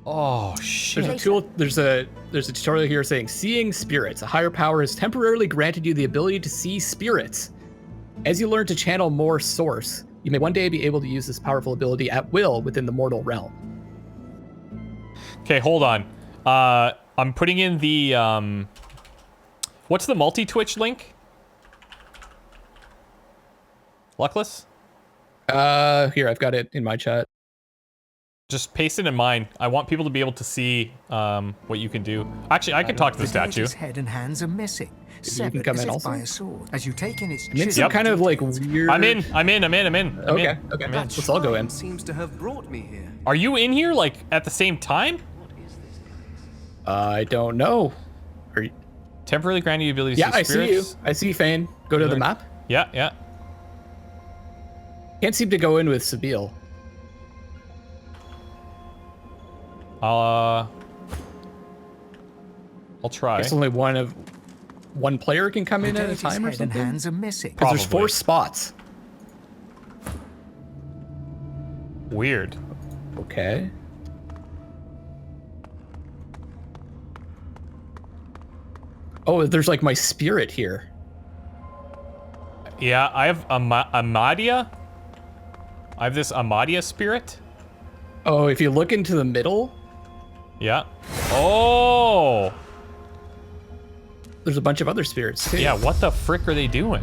Oh shit. There's a tutorial here saying seeing spirits. A higher power has temporarily granted you the ability to see spirits. As you learn to channel more source, you may one day be able to use this powerful ability at will within the mortal realm. Okay, hold on. I'm putting in the what's the multi-Twitch link? Luckless? Here, I've got it in my chat. Just paste it in mine. I want people to be able to see what you can do. Actually, I can talk to the statue. His head and hands are missing. You can come in also. By a sword. As you take in its some kind of like weird. I'm in. Okay. Let's all go in. Seems to have brought me here. Are you in here like at the same time? I don't know. Are you... Temporarily granting you ability to see spirits? I see you. I see Fane. Go to the map. Yeah. Can't seem to go in with Sabile. I'll try. It's only one player can come in at a time or something. Hands are missing. Because there's 4 spots. Weird. Okay. Oh, there's like my spirit here. Yeah, I have Ahmadiya. I have this Ahmadiya spirit. Oh, if you look into the middle. Yeah. Oh. There's a bunch of other spirits too. Yeah, what the frick are they doing?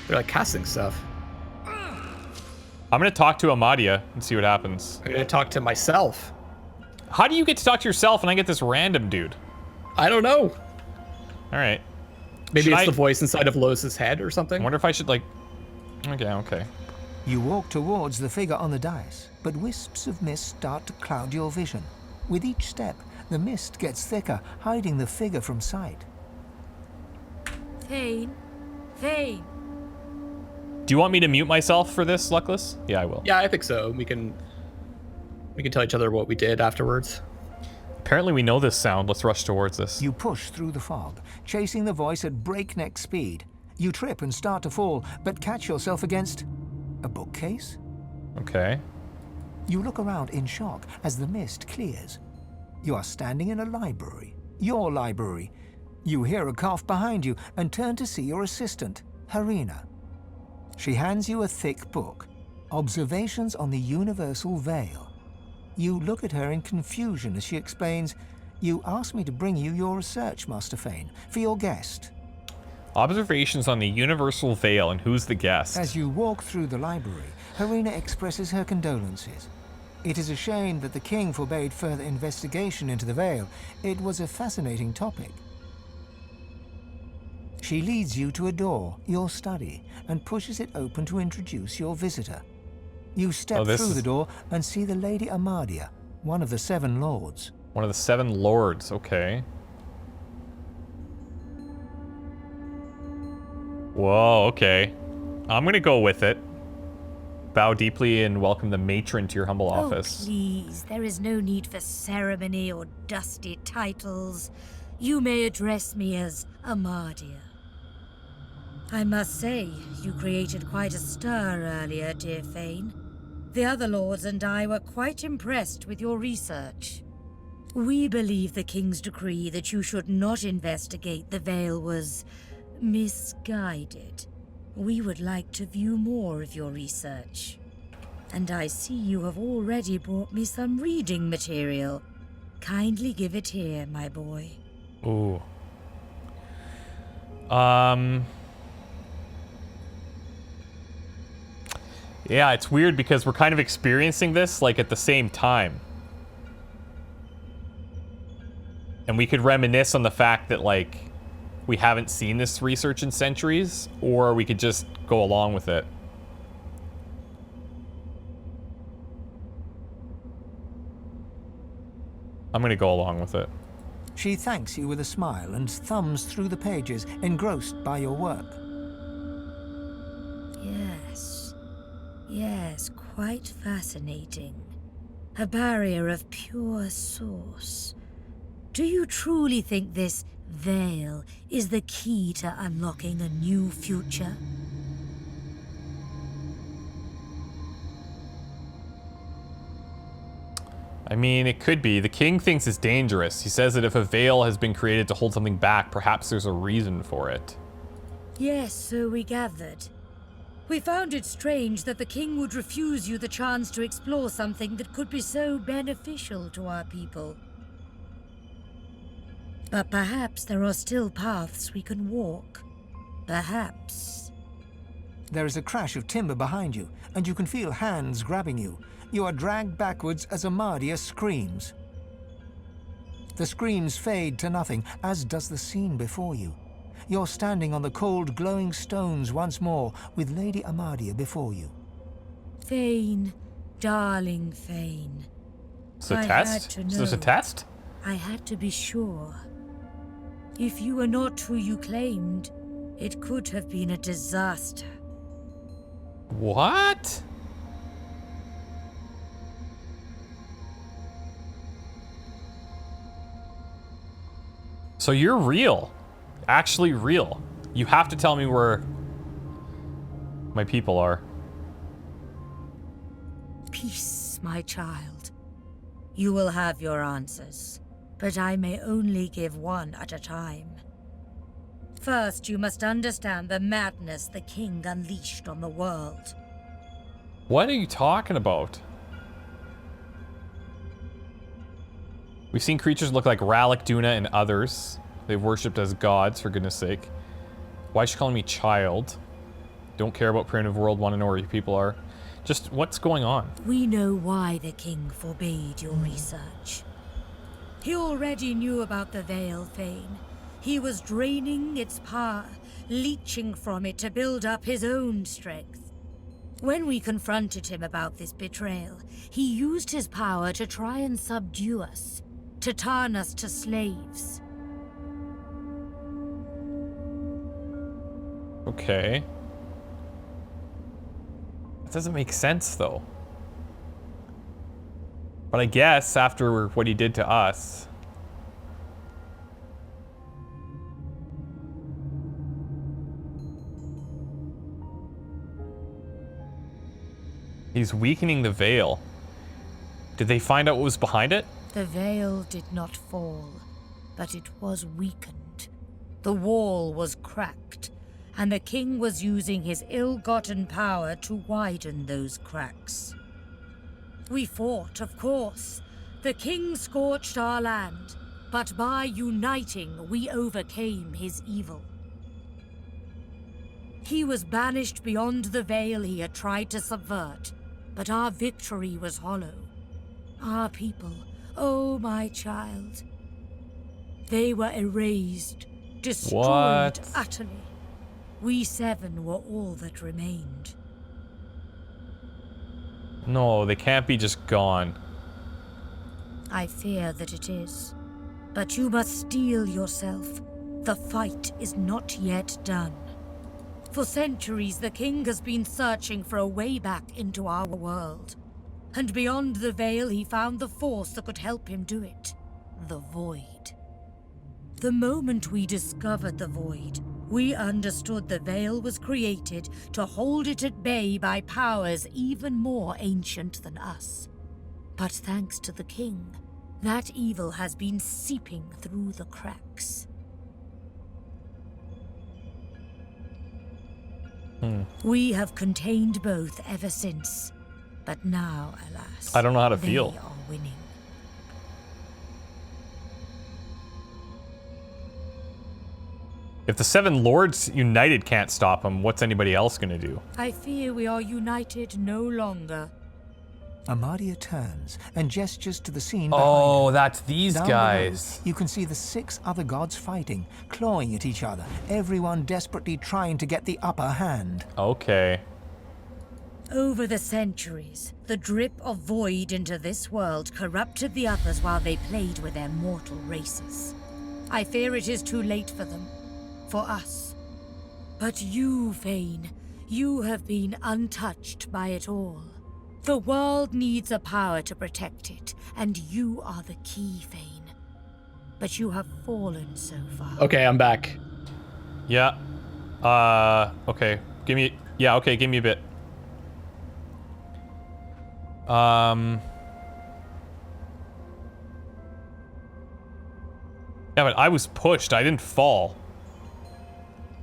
They're like casting stuff. I'm gonna talk to Ahmadiya and see what happens. I'm gonna talk to myself. How do you get to talk to yourself and I get this random dude? I don't know. All right. Maybe it's the voice inside of Lois's head or something. I wonder if I should like... Okay. You walk towards the figure on the dais, but wisps of mist start to cloud your vision. With each step, the mist gets thicker, hiding the figure from sight. Fane. Do you want me to mute myself for this, Luckless? Yeah, I will. Yeah, I think so. We can tell each other what we did afterwards. Apparently we know this sound. Let's rush towards this. You push through the fog, chasing the voice at breakneck speed. You trip and start to fall, but catch yourself against a bookcase. Okay. You look around in shock as the mist clears. You are standing in a library. Your library. You hear a cough behind you and turn to see your assistant, Harina. She hands you a thick book, Observations on the Universal Veil. You look at her in confusion as she explains, "You asked me to bring you your research, Master Fane, for your guest." Observations on the Universal Veil, and who's the guest? As you walk through the library, Harina expresses her condolences. It is a shame that the king forbade further investigation into the veil. It was a fascinating topic. She leads you to a door, your study, and pushes it open to introduce your visitor. You step through the door and see the Lady Ahmadiya, one of the 7 lords. One of the 7 lords, okay. Whoa, okay. I'm gonna go with it. Bow deeply and welcome the matron to your humble office. Oh, please, there is no need for ceremony or dusty titles. You may address me as Ahmadiya. I must say, you created quite a stir earlier, dear Fane. The other lords and I were quite impressed with your research. We believe the king's decree that you should not investigate the veil was misguided. We would like to view more of your research. And I see you have already brought me some reading material. Kindly give it here, my boy. Ooh. Yeah, it's weird because we're kind of experiencing this, like, at the same time. And we could reminisce on the fact that, like, we haven't seen this research in centuries, or we could just go along with it. I'm gonna go along with it. She thanks you with a smile and thumbs through the pages, engrossed by your work. Yes, quite fascinating. A barrier of pure source. Do you truly think this veil is the key to unlocking a new future? I mean, it could be. The king thinks it's dangerous. He says that if a veil has been created to hold something back, perhaps there's a reason for it. Yes, so we gathered. We found it strange that the king would refuse you the chance to explore something that could be so beneficial to our people. But perhaps there are still paths we can walk. Perhaps. There is a crash of timber behind you, and you can feel hands grabbing you. You are dragged backwards as Ahmadiya screams. The screams fade to nothing, as does the scene before you. You're standing on the cold, glowing stones once more, with Lady Ahmadiya before you. Thane, darling Thane. It's a I test? had to Is this a know. test? I had to be sure. If you were not who you claimed, it could have been a disaster. What? So you're real. Actually real. You have to tell me where my people are. Peace, my child. You will have your answers, but I may only give one at a time. First, you must understand the madness the king unleashed on the world. What are you talking about? We've seen creatures look like Rallick, Duna, and others. They've worshipped as gods, for goodness sake. Why is she calling me child? Don't care about primitive world, want to know where your people are. Just, what's going on? We know why the king forbade your research. He already knew about the Veil, Thane. He was draining its power, leeching from it to build up his own strength. When we confronted him about this betrayal, he used his power to try and subdue us, to turn us to slaves. Okay. That doesn't make sense, though. But I guess after what he did to us... He's weakening the veil. Did they find out what was behind it? The veil did not fall, but it was weakened. The wall was cracked, and the king was using his ill-gotten power to widen those cracks. We fought, of course. The king scorched our land, but by uniting, we overcame his evil. He was banished beyond the veil he had tried to subvert, but our victory was hollow. Our people, oh my child, they were erased, destroyed What? utterly. We seven were all that remained. No, they can't be just gone. I fear that it is. But you must steel yourself. The fight is not yet done. For centuries, the king has been searching for a way back into our world. And beyond the veil, he found the force that could help him do it. The void. The moment we discovered the void, we understood the veil was created to hold it at bay by powers even more ancient than us. But thanks to the king, that evil has been seeping through the cracks. We have contained both ever since, but now, alas, I don't know how to they feel. are winning. If the Seven Lords United can't stop him, what's anybody else gonna do? I fear we are united no longer. Ahmadiya turns and gestures to the scene behind Oh, her. that's these Down guys. below, you can see the 6 other gods fighting, clawing at each other, everyone desperately trying to get the upper hand. Okay. Over the centuries, the drip of void into this world corrupted the others while they played with their mortal races. I fear it is too late for them. For us. But you, Vane, you have been untouched by it all. The world needs a power to protect it, and you are the key, Vane. But you have fallen so far. Okay, I'm back. Yeah. Okay. Give me a bit. Yeah, but I was pushed. I didn't fall.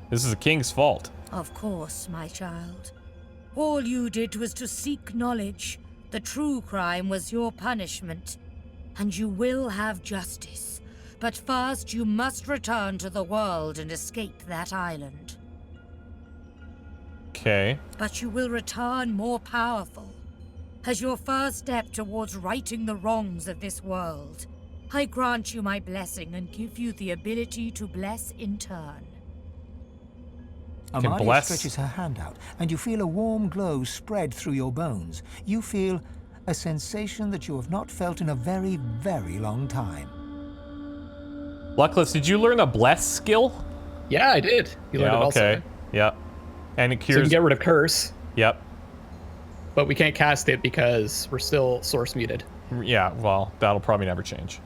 This is the king's fault. Of course, my child. All you did was to seek knowledge. The true crime was your punishment. And you will have justice. But first you must return to the world and escape that island. Okay. But you will return more powerful. As your first step towards righting the wrongs of this world, I grant you my blessing and give you the ability to bless in turn. Can Ahmadiya bless. stretches her hand out, and you feel a warm glow spread through your bones. You feel a sensation that you have not felt in a very, very long time. Luckless, did you learn a bless skill? Yeah, I did. You learned it also. Okay. Yep. And it So you cures. can get rid of curse, Yep. but we can't cast it because we're still source muted. Yeah. Well, that'll probably never change.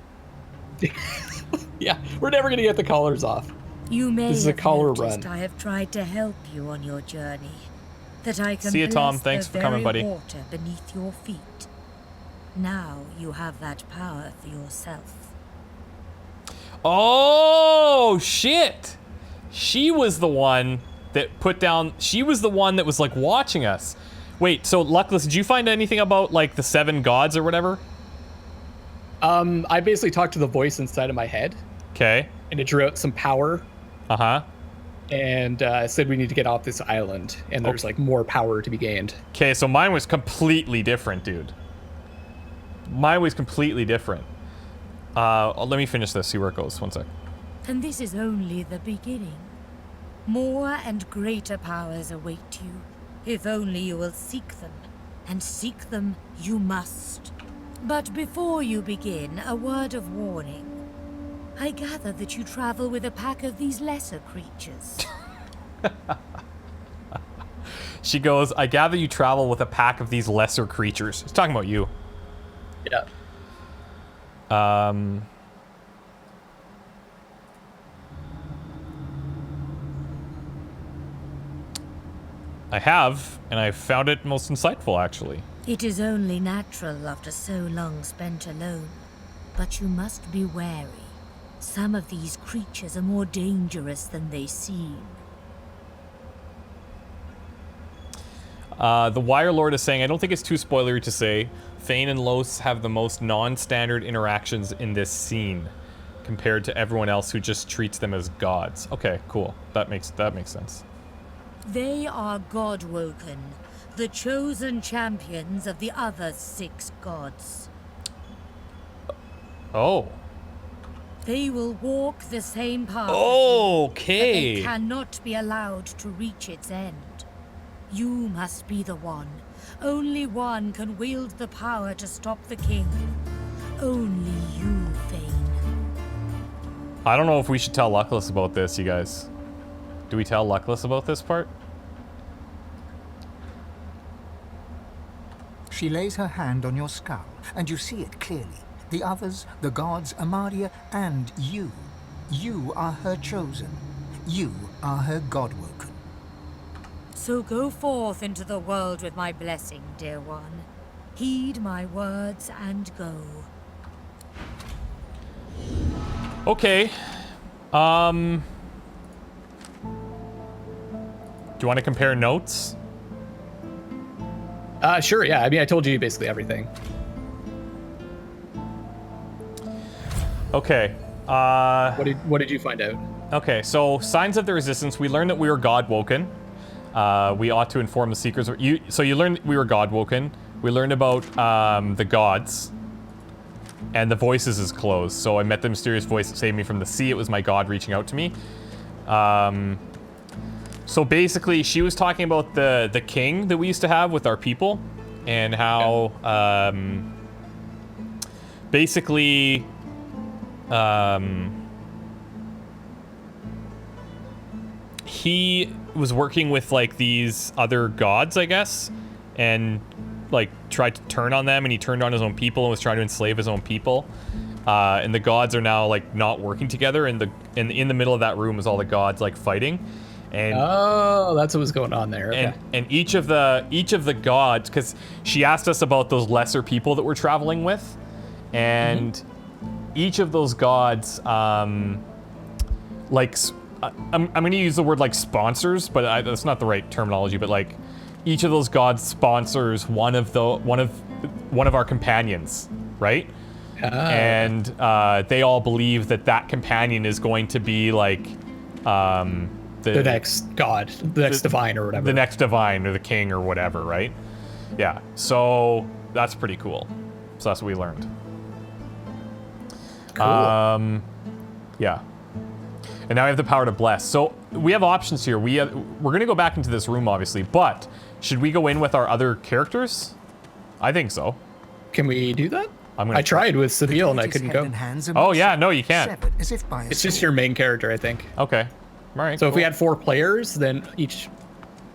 Yeah, we're never gonna get the collars off. You may This is a have collar noticed run. I have tried to help you on your journey. That I can See ya, Tom. bless Thanks the for coming, very buddy. water beneath your feet. Now you have that power for yourself. Oh shit! She was the one that put down. She was the one that was like watching us. Wait. So Luckless, did you find anything about like the 7 gods or whatever? I basically talked to the voice inside of my head, Okay. and it drew out some power, Uh-huh. and said we need to get off this island, and there's like more power to be gained. Okay, so mine was completely different, dude. Mine was completely different. Let me finish this, see where it goes. One sec. And this is only the beginning. More and greater powers await you, if only you will seek them. And seek them you must. But before you begin, a word of warning. I gather that you travel with a pack of these lesser creatures. She goes, I gather you travel with a pack of these lesser creatures. It's talking about you. Yeah. I have, and I found it most insightful, actually. It is only natural after so long spent alone. But you must be wary. Some of these creatures are more dangerous than they seem. The Wire Lord is saying, I don't think it's too spoilery to say, Thane and Los have the most non-standard interactions in this scene, compared to everyone else who just treats them as gods. Okay, cool. That makes sense. They are God-woken, the chosen champions of the other 6 gods. Oh. They will walk the same path, but Okay. they cannot be allowed to reach its end. You must be the one. Only one can wield the power to stop the king. Only you, Thane. I don't know if we should tell Luckless about this, you guys. Do we tell Luckless about this part? She lays her hand on your skull, and you see it clearly. The others, the gods, Ahmadiya, and you. You are her chosen. You are her godwoken. So go forth into the world with my blessing, dear one. Heed my words and go. Okay. Do you want to compare notes? Sure, yeah. I mean, I told you basically everything. Okay. What did you find out? Okay, so signs of the resistance. We learned that we were God-woken. We ought to inform the Seekers. So you learned we were God-woken. We learned about the gods. And the voices is closed. So I met the mysterious voice that saved me from the sea. It was my god reaching out to me. So basically, she was talking about the king that we used to have with our people. And how, basically, he was working with like these other gods, I guess, and like tried to turn on them, and he turned on his own people and was trying to enslave his own people. And the gods are now like not working together, and in the middle of that room is all the gods like fighting. And Oh, that's what was going on there. Okay. and each of the gods, because she asked us about those lesser people that we're traveling with, and each of those gods, like, I'm going to use the word like sponsors, but that's not the right terminology. But like, each of those gods sponsors one of our companions, right? And they all believe that companion is going to be like the next god, the next divine or whatever. The next divine or the king or whatever, right? Yeah. So that's pretty cool. So that's what we learned. Cool. Yeah. And now we have the power to bless. So we have options here. We're going to go back into this room, obviously, but should we go in with our other characters? I think so. Can we do that? I tried with Seville and I couldn't go. Oh yeah, no, you can't. It's just your main character, I think. Okay. All right. So if we had 4 players, then each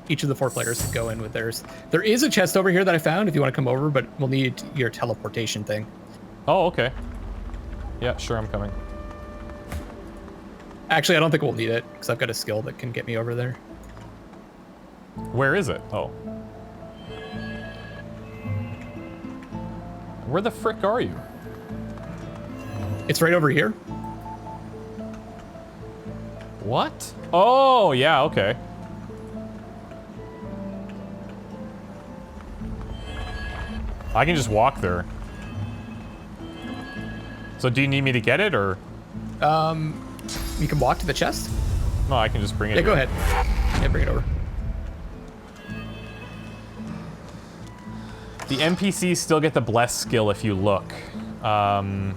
of the 4 players could go in with theirs. There is a chest over here that I found if you want to come over, but we'll need your teleportation thing. Oh, okay. Yeah, sure, I'm coming. Actually, I don't think we'll need it because I've got a skill that can get me over there. Where is it? Oh. Where the frick are you? It's right over here. What? Oh, yeah, okay. I can just walk there. So do you need me to get it, or? You can walk to the chest? No, I can just bring it. Yeah, go ahead. Yeah, bring it over. The NPCs still get the bless skill if you look. Oh,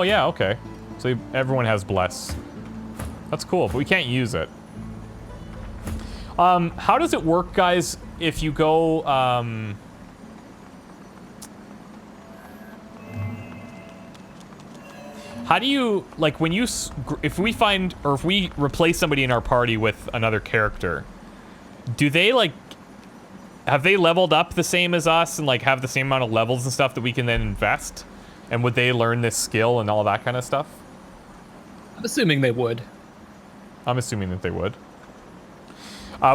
yeah, okay. So everyone has bless. That's cool, but we can't use it. How does it work, guys, if you go, how do you, like, when you, if we find, or if we replace somebody in our party with another character, do they, like, have they leveled up the same as us and, like, have the same amount of levels and stuff that we can then invest? And would they learn this skill and all that kind of stuff? I'm assuming they would. I'm assuming that they would.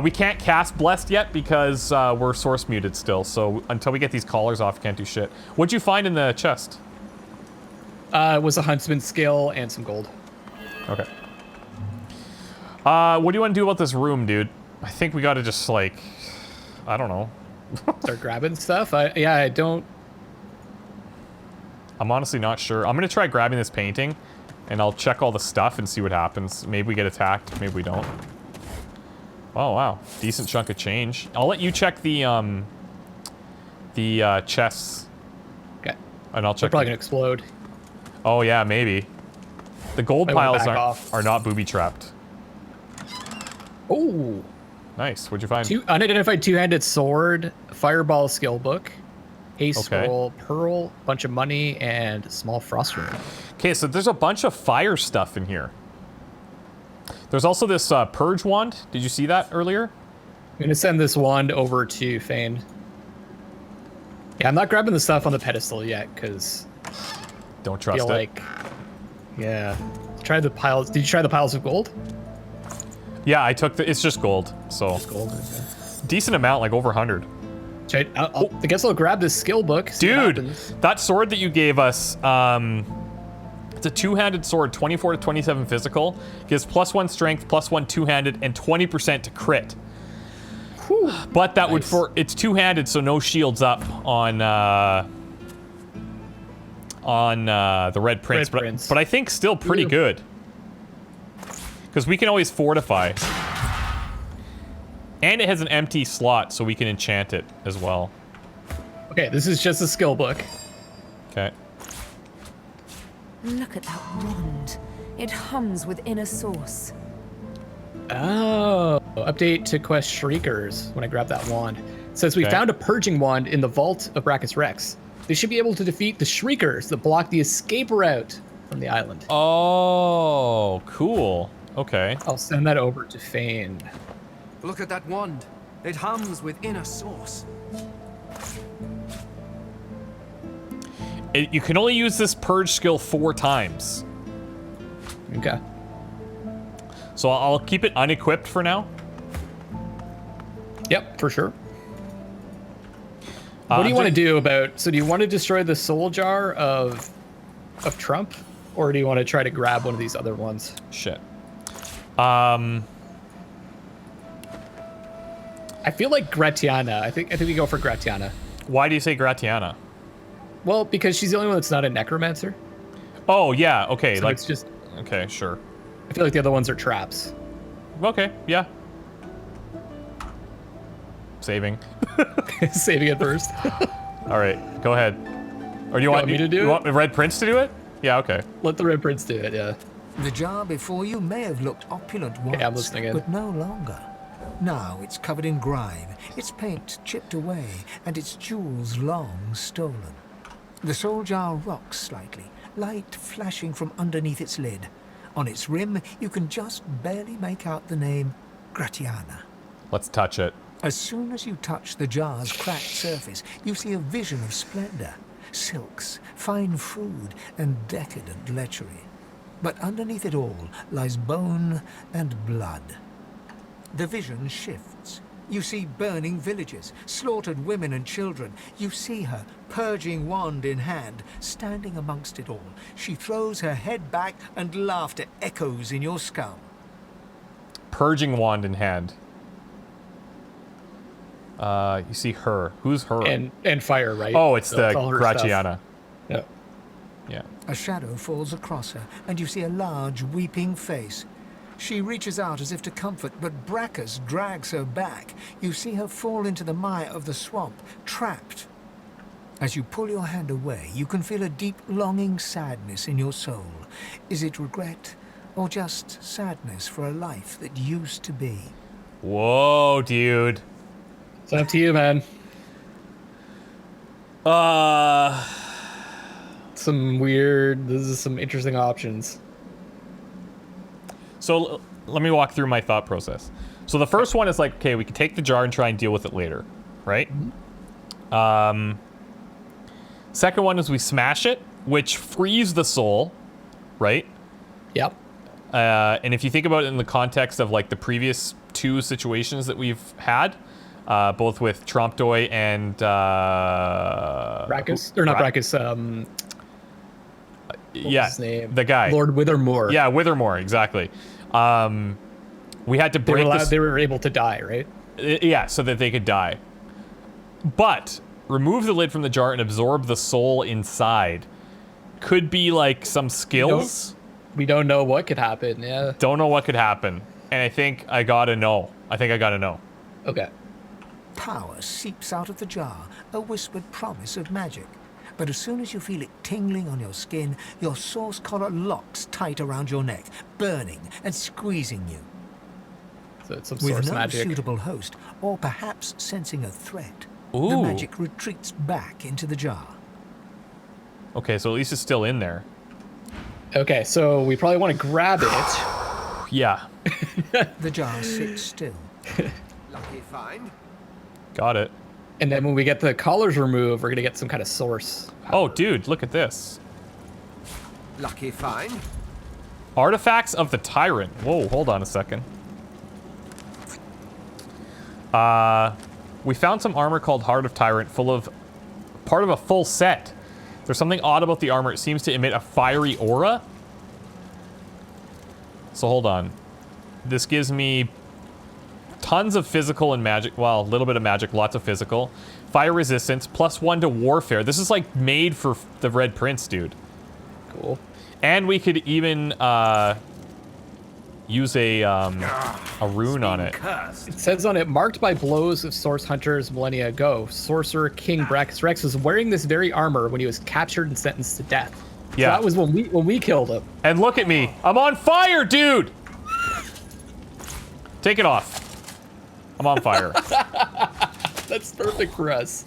We can't cast Blessed yet because we're source muted still, so until we get these collars off, can't do shit. What'd you find in the chest? It was a huntsman skill and some gold. Okay. What do you want to do about this room, dude? I think we gotta just, like, I don't know. Start grabbing stuff? I don't... I'm honestly not sure. I'm gonna try grabbing this painting, and I'll check all the stuff and see what happens. Maybe we get attacked, maybe we don't. Oh, wow. Decent chunk of change. I'll let you check the chests. Okay. And I'll check... They're probably gonna explode. Oh, yeah, maybe. The gold piles are not booby-trapped. Oh. Nice. What'd you find? Unidentified two-handed sword, fireball skill book, haste scroll, pearl, bunch of money, and small frost rune. Okay, so there's a bunch of fire stuff in here. There's also this purge wand. Did you see that earlier? I'm gonna send this wand over to Fane. Yeah, I'm not grabbing the stuff on the pedestal yet, because... Don't trust it. Like... Yeah. Try the piles. Did you try the piles of gold? Yeah, I took the... It's just gold, so... Just gold, okay. Decent amount, like over 100. I guess I'll grab this skill book. Dude, that sword that you gave us, it's a two-handed sword, 24 to 27 physical. Gives +1 strength, +1 two-handed, and 20% to crit. Whew, but that would it's two-handed, so no shields up on the Red Prince. But I think still pretty good. Because we can always fortify. And it has an empty slot, so we can enchant it as well. Okay, this is just a skill book. Okay. Look at that wand. It hums with inner source. Oh, update to quest Shriekers when I grab that wand. It says we found a purging wand in the vault of Brachus Rex. They should be able to defeat the Shriekers that block the escape route from the island. Oh, cool. Okay. I'll send that over to Fane. Look at that wand. It hums with inner source. You can only use this purge skill 4 times. Okay. So I'll keep it unequipped for now. Yep, for sure. What do you want to do about... So do you want to destroy the soul jar of of Trump, or do you want to try to grab one of these other ones? Shit. I feel like Gratiana. I think we go for Gratiana. Why do you say Gratiana? Well, because she's the only one that's not a necromancer. Oh, yeah, okay. So like, it's just. okay, sure. I feel like the other ones are traps. Okay, yeah. Saving. Saving it first. All right, go ahead. Or do you want me to do you it? want the Red Prince to do it? Yeah, okay. Let the Red Prince do it, yeah. The jar before you may have looked opulent once, I'm listening in. but no longer. Now it's covered in grime, its paint chipped away, and its jewels long stolen. The soul jar rocks slightly, light flashing from underneath its lid. On its rim, you can just barely make out the name Gratiana. Let's touch it. As soon as you touch the jar's cracked surface, you see a vision of splendor, silks, fine food, and decadent lechery. But underneath it all lies bone and blood. The vision shifts. You see burning villages, slaughtered women and children. You see her, purging wand in hand, standing amongst it all. She throws her head back and laughter echoes in your skull. Purging wand in hand. You see her. Who's her? And fire, right? Oh, it's So the all her Gratiana. stuff. Yeah. Yeah. A shadow falls across her, and you see a large, weeping face. She reaches out as if to comfort, but Bracchus drags her back. You see her fall into the mire of the swamp, trapped. As you pull your hand away, you can feel a deep, longing sadness in your soul. Is it regret, or just sadness for a life that used to be? Whoa, dude. It's up to you, man. This is some interesting options. So let me walk through my thought process. So the first one is like, okay, we can take the jar and try and deal with it later, right? Second one is we smash it, which frees the soul, right? Yep. And if you think about it in the context of like the previous two situations that we've had, both with Trompdoy and Bracchus, or not Bracchus, yeah, his name? the guy, Lord Withermore. Yeah, Withermore, exactly. We had to break this. They were able to die, right? Yeah, so that they could die. But remove the lid from the jar and absorb the soul inside. Could be like some skills. We don't know what could happen. Yeah. Don't know what could happen, and I think I gotta know. Okay. Power seeps out of the jar, a whispered promise of magic. But as soon as you feel it tingling on your skin, your source collar locks tight around your neck, burning and squeezing you. So it's some With source no magic. suitable host, or perhaps sensing a threat, the Ooh. magic retreats back into the jar. Okay, so at least it's still in there. Okay, so we probably want to grab it. Yeah, The jar sits still. Lucky find. got it. And then when we get the collars removed, we're going to get some kind of source. Oh, dude, look at this. Lucky find. Artifacts of the Tyrant. Whoa, hold on a second. We found some armor called Heart of Tyrant, part of a full set. There's something odd about the armor. It seems to emit a fiery aura. So hold on. This gives me tons of physical and magic. Well, a little bit of magic, lots of physical. Fire resistance, +1 to warfare. This is like made for the Red Prince, dude. Cool. And we could even use a rune on it. It says on it, marked by blows of source hunters millennia ago, sorcerer King Bracchus Rex was wearing this very armor when he was captured and sentenced to death. So Yeah. that was when we killed him. And look at me. I'm on fire, dude! Take it off. I'm on fire. That's perfect for us.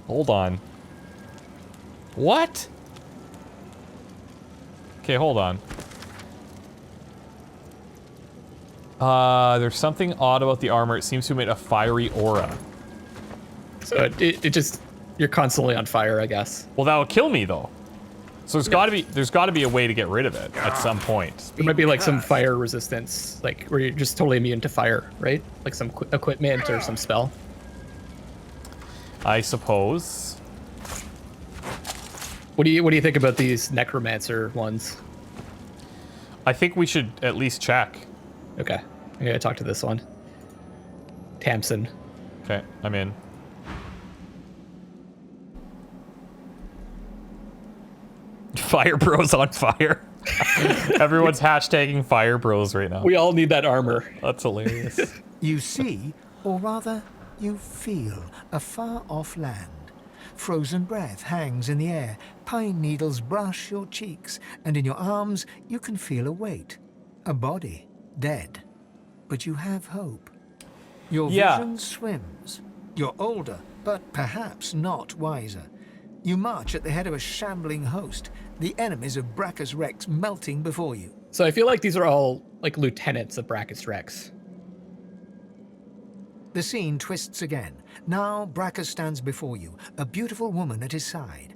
Hold on. What? Okay, hold on. There's something odd about the armor. It seems to emit a fiery aura. So it just, you're constantly on fire, I guess. Well, that will kill me, though. So there's got to be a way to get rid of it at some point. There might be like some fire resistance, like where you're just totally immune to fire, right? Like some equipment or some spell. I suppose. What do you think about these necromancer ones? I think we should at least check. Okay, I gotta talk to this one. Tamsin. Okay, I'm in. Fire Bros on fire. Everyone's hashtagging Fire Bros right now. We all need that armor. That's hilarious. You see, or rather, you feel a far-off land. Frozen breath hangs in the air, pine needles brush your cheeks, and in your arms you can feel a weight. A body, dead. But you have hope. Your vision swims. You're older, but perhaps not wiser. You march at the head of a shambling host, the enemies of Brachus Rex melting before you. So I feel like these are all like lieutenants of Brachus Rex. The scene twists again. Now Brachus stands before you, a beautiful woman at his side.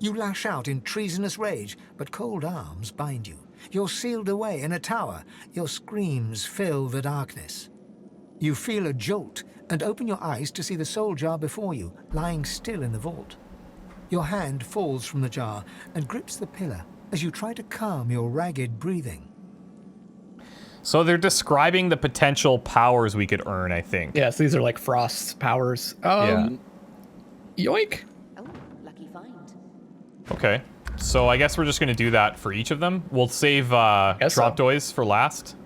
You lash out in treasonous rage, but cold arms bind you. You're sealed away in a tower. Your screams fill the darkness. You feel a jolt and open your eyes to see the soul jar before you, lying still in the vault. Your hand falls from the jar and grips the pillar as you try to calm your ragged breathing. So they're describing the potential powers we could earn, I think. Yes, these are like Frost's powers. Yoink. Oh, lucky find. Okay. So I guess we're just going to do that for each of them. We'll save drop doys for last.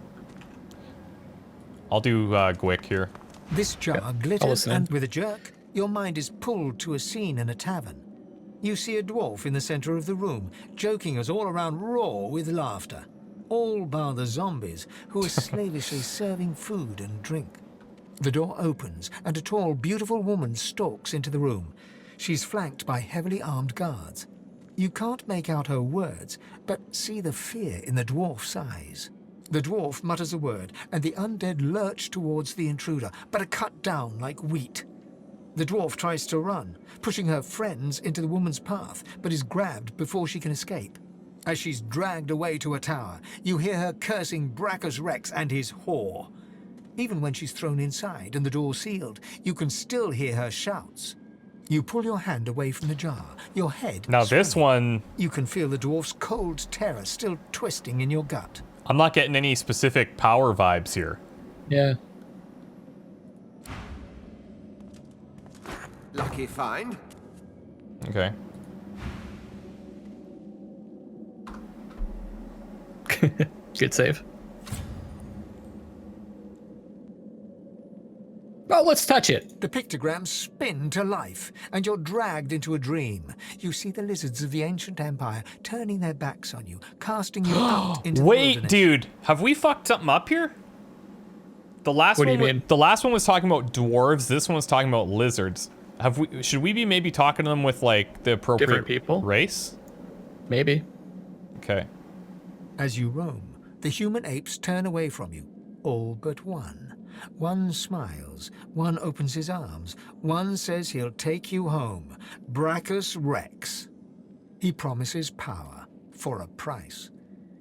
I'll do Gwick here. This jar glitters, and with a jerk, your mind is pulled to a scene in a tavern. You see a dwarf in the center of the room, joking us all around roar with laughter. All bar the zombies, who are slavishly serving food and drink. The door opens, and a tall, beautiful woman stalks into the room. She's flanked by heavily armed guards. You can't make out her words, but see the fear in the dwarf's eyes. The dwarf mutters a word, and the undead lurch towards the intruder, but are cut down like wheat. The dwarf tries to run, pushing her friends into the woman's path, but is grabbed before she can escape. As she's dragged away to a tower, you hear her cursing Brachus Rex and his whore. Even when she's thrown inside and the door sealed, you can still hear her shouts. You pull your hand away from the jar, your head Now this one... You can feel the dwarf's cold terror still twisting in your gut. I'm not getting any specific power vibes here. Yeah. Lucky find. Okay. Good save. Well, let's touch it. The pictograms spin to life, and you're dragged into a dream. You see the lizards of the ancient empire turning their backs on you, casting you out into the Wait, wilderness. dude. Have we fucked something up here? The last What do one you mean? The last one was talking about dwarves. This one was talking about lizards. Should we be maybe talking to them with like the appropriate Different people? race? Maybe. Okay. As you roam, the human apes turn away from you, all but one. One smiles, one opens his arms, one says he'll take you home. Brachus Rex. He promises power for a price.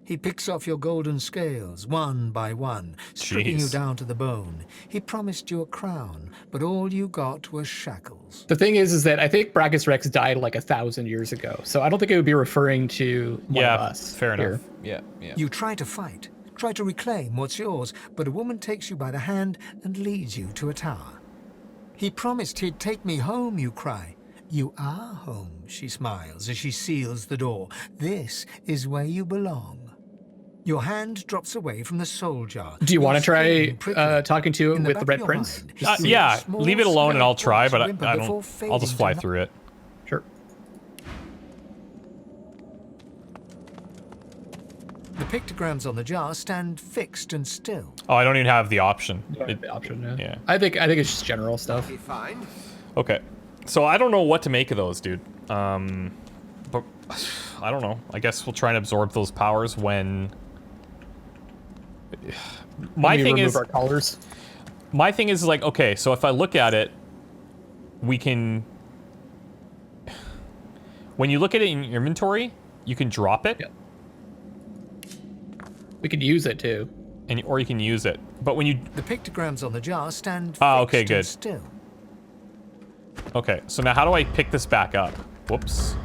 He picks off your golden scales, one by one, stripping you Jeez. down to the bone. He promised you a crown, but all you got was shackles. The thing is that I think Brachus Rex died like 1,000 years ago, so I don't think it would be referring to one of us. Fair enough. here. Yeah. You try to fight, try to reclaim what's yours, but a woman takes you by the hand and leads you to a tower. He promised he'd take me home, you cry. You are home, she smiles as she seals the door. This is where you belong. Your hand drops away from the soul jar. Do you want to Your try skin prickly. talking to In him the with back the of Red your Prince? mind, Just you Yeah, see a small leave it alone and I'll try, smelly but voice I whimper don't. before I'll just fading fly to through it. Sure. The pictograms on the jar stand fixed and still. Oh, I don't even have the option. The option, yeah. I think it's just general stuff. Lucky find. Okay. So I don't know what to make of those, dude. But I don't know. I guess we'll try and absorb those powers when. My thing is our colors. My thing is like, okay, so if I look at it, we can. When you look at it in your inventory, you can drop it. Yeah. We could use it too. Or you can use it. But when you. The pictograms on the jar stand fixed okay, good. and still. Okay, so now how do I pick this back up? Whoops.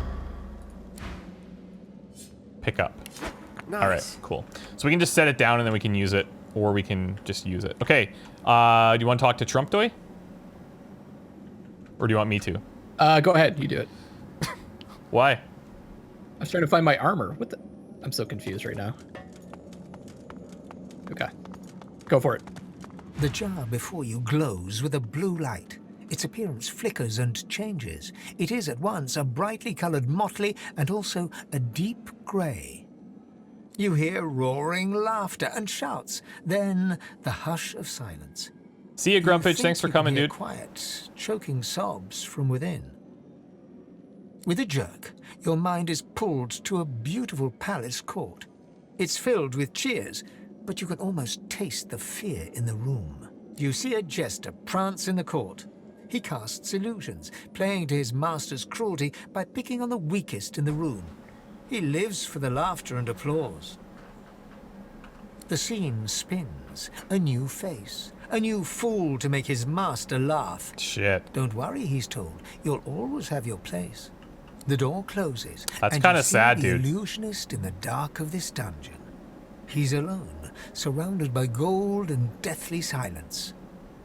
Pick up. Nice. All right, cool. So we can just set it down and then we can use it, or we can just use it. Okay, do you want to talk to Trumptoy? Or do you want me to? Go ahead, you do it. Why? I was trying to find my armor. What the? I'm so confused right now. Okay. Go for it. The jar before you glows with a blue light. Its appearance flickers and changes. It is at once a brightly coloured motley and also a deep grey. You hear roaring laughter and shouts, then the hush of silence. See you, You Grumpage. think Thanks for you can coming, hear dude. Quiet, choking sobs from within. With a jerk, your mind is pulled to a beautiful palace court. It's filled with cheers, but you can almost taste the fear in the room. You see a jester prance in the court. He casts illusions, playing to his master's cruelty by picking on the weakest in the room. He lives for the laughter and applause. The scene spins. A new face. A new fool to make his master laugh. Shit. Don't worry, he's told. You'll always have your place. The door closes. That's and kinda you see sad, the dude. illusionist in the dark of this dungeon. He's alone, surrounded by gold and deathly silence.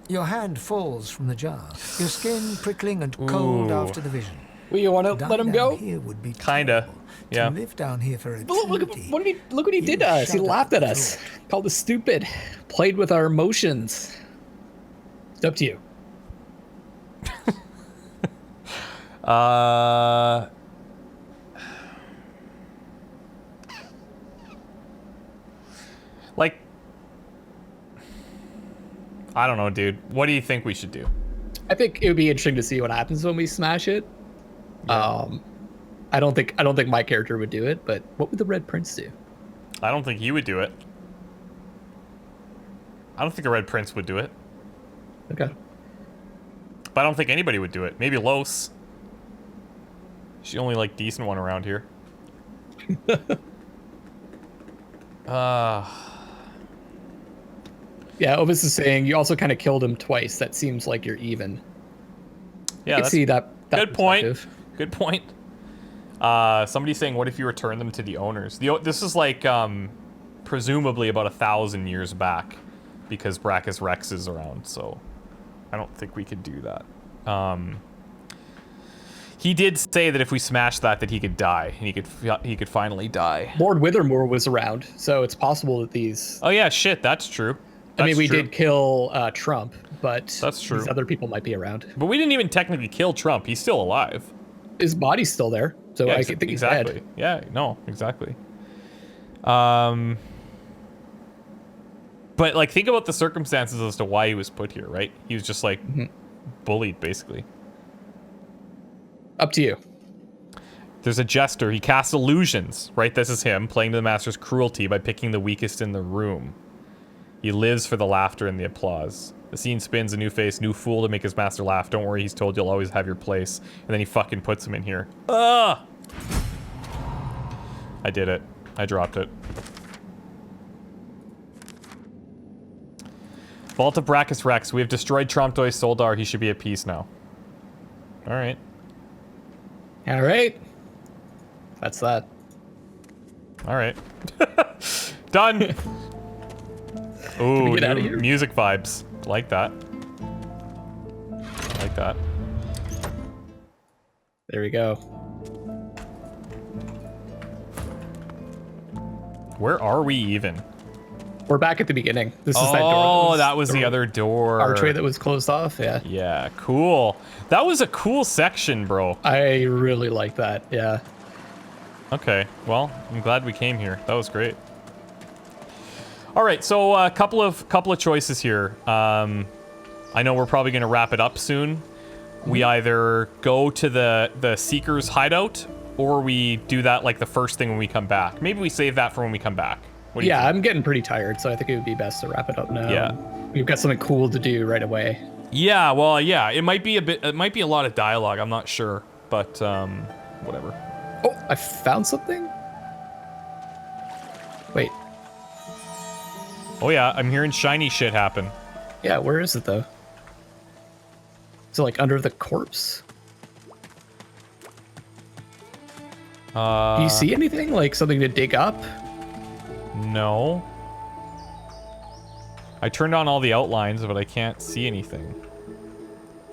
Your hand falls from the jar, your skin prickling and cold Ooh. after the vision. Well, you want to Die let him down go? Here would be Kinda, terrible. yeah. To live down here for Look, eternity. look what he did to us. He shut up laughed at the us. thought. Called us stupid. Played with our emotions. It's up to you. Like, I don't know, dude. What do you think we should do? I think it would be interesting to see what happens when we smash it. I don't think my character would do it, but what would the Red Prince do? I don't think you would do it. I don't think a Red Prince would do it. Okay. But I don't think anybody would do it. Maybe Los. She's the only, like, decent one around here. Yeah, Ovis is saying you also kind of killed him twice. That seems like you're even. Yeah, I can that's see that. good point. perspective. Good point. Somebody's saying, what if you return them to the owners? This is like, presumably about 1,000 years back, because Brachus Rex is around, so I don't think we could do that. He did say that if we smashed that he could die, and he could finally die. Lord Withermore was around, so it's possible that these. Oh yeah, shit, that's true. I mean, That's we true. did kill Trump, but That's true. these other people might be around. But we didn't even technically kill Trump. He's still alive. His body's still there, so Yeah, I think he's exactly. dead. Yeah, no, exactly. But like, think about the circumstances as to why he was put here, right? He was just like bullied, basically. Up to you. There's a jester. He casts illusions, right? This is him playing to the master's cruelty by picking the weakest in the room. He lives for the laughter and the applause. The scene spins, a new face, new fool to make his master laugh. Don't worry, he's told you'll always have your place. And then he fucking puts him in here. Ugh! I did it. I dropped it. Vault of Brachus Rex. We have destroyed Tromptoy Soldar. He should be at peace now. Alright. All right. That's that. Alright. Done! Ooh, get outta new here? music vibes. Like that. Like that. There we go. Where are we even? We're back at the beginning. This is that door. Oh, that was the other door. archway that was closed off. Yeah. Yeah, cool. That was a cool section, bro. I really like that. Yeah. Okay, well, I'm glad we came here. That was great. All right, so a couple of choices here. I know we're probably going to wrap it up soon. We either go to the Seeker's hideout, or we do that like the first thing when we come back. Maybe we save that for when we come back. What do you Yeah, think? I'm getting pretty tired, so I think it would be best to wrap it up now. Yeah. We've got something cool to do right away. Yeah, well, yeah, it might be a lot of dialogue. I'm not sure, but whatever. Oh, I found something? Wait. Oh yeah, I'm hearing shiny shit happen. Yeah, where is it though? Is it like under the corpse? Do you see anything? Like something to dig up? No. I turned on all the outlines, but I can't see anything.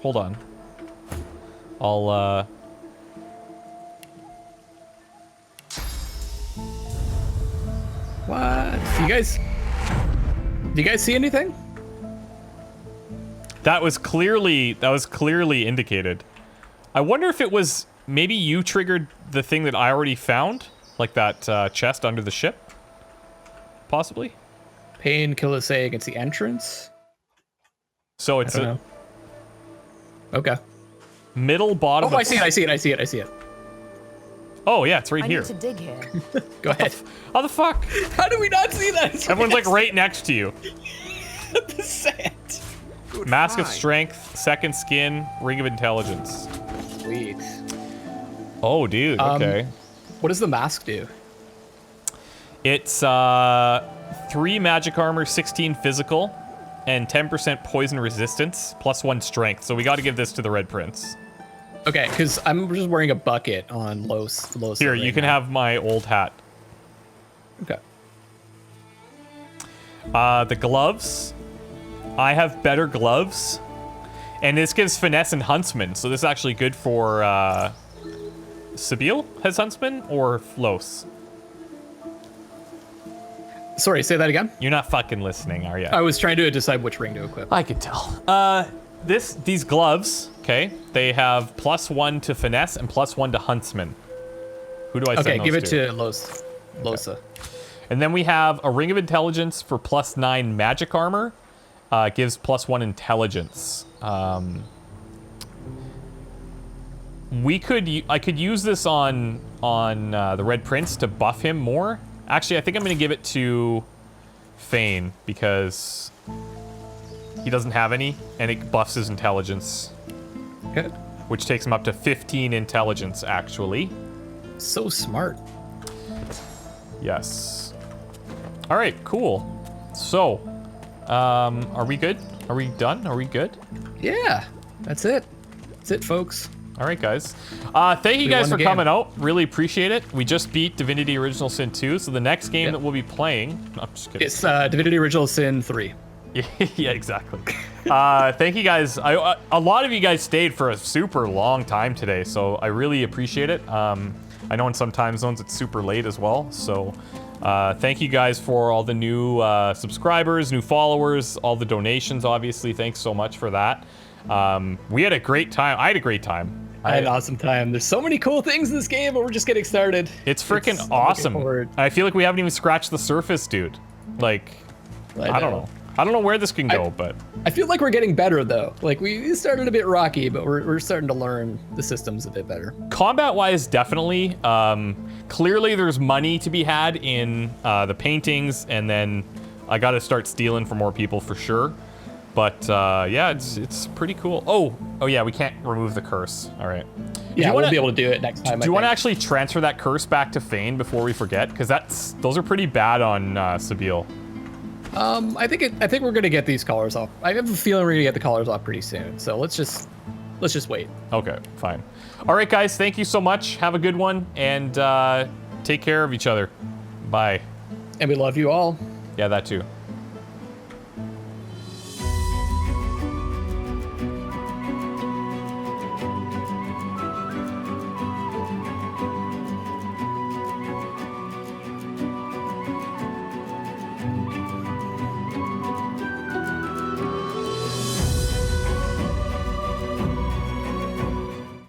Hold on. I'll, What? Do you guys see anything? That was clearly indicated. I wonder if it was maybe you triggered the thing that I already found, like that chest under the ship. Possibly. Painkiller say against the entrance. So it's I don't know. Okay. middle bottom. Oh, I see it. Oh yeah, it's right I here. need to dig here. Go ahead. How the fuck? How do we not see that? Everyone's like right next to you. the sand. Good Mask of find. Strength, Second Skin, Ring of Intelligence. Sweet. Oh, dude. Okay. What does the mask do? It's 3 magic armor, 16 physical, and 10% poison resistance, plus 1 strength. So we got to give this to the Red Prince. Okay, because I'm just wearing a bucket on Los. Here, right you can now. have my old hat. Okay. The gloves. I have better gloves. And this gives Finesse and Huntsman. So this is actually good for Sibyl has Huntsman or Los? Sorry, say that again. You're not fucking listening, are you? I was trying to decide which ring to equip. I could tell. These gloves, okay, they have +1 to Finesse and +1 to Huntsman. Who do I send Okay, those give it to Losa. And then we have a Ring of Intelligence for +9 magic armor. Gives +1 intelligence. I could use this on the Red Prince to buff him more. Actually, I think I'm going to give it to Fane because he doesn't have any, and it buffs his intelligence, Okay. which takes him up to 15 intelligence, actually. So smart. Yes. All right, cool. So, are we good? Are we done? Are we good? Yeah, that's it. That's it, folks. All right, guys. Thank you We guys won for the coming game. out. Really appreciate it. We just beat Divinity Original Sin 2, so the next game that we'll be playing... No, I'm just kidding. It's Divinity Original Sin 3. Yeah, exactly. Thank you guys. A lot of you guys stayed for a super long time today, so I really appreciate it. I know in some time zones it's super late as well, so thank you guys for all the new subscribers, new followers, all the donations, obviously. Thanks so much for that. We had a great time. I had a great time. I had an awesome time. There's so many cool things in this game, but we're just getting started. It's freaking I'm looking awesome. forward. I feel like we haven't even scratched the surface, dude. Like, I don't know. I don't know where this can go, but I feel like we're getting better, though. Like, we started a bit rocky, but we're starting to learn the systems a bit better. combat-wise, definitely. Clearly, there's money to be had in the paintings, and then I got to start stealing from more people for sure. But yeah, it's pretty cool. Oh yeah, we can't remove the curse. All right. Yeah, wanna- we'll be able to do it next time. Do you want to actually transfer that curse back to Fane before we forget? Because those are pretty bad on Sibyl. I think we're gonna get these collars off. I have a feeling we're gonna get the collars off pretty soon. So let's just wait. Okay, fine. All right, guys, thank you so much. Have a good one, and take care of each other. Bye. And we love you all. Yeah, that too.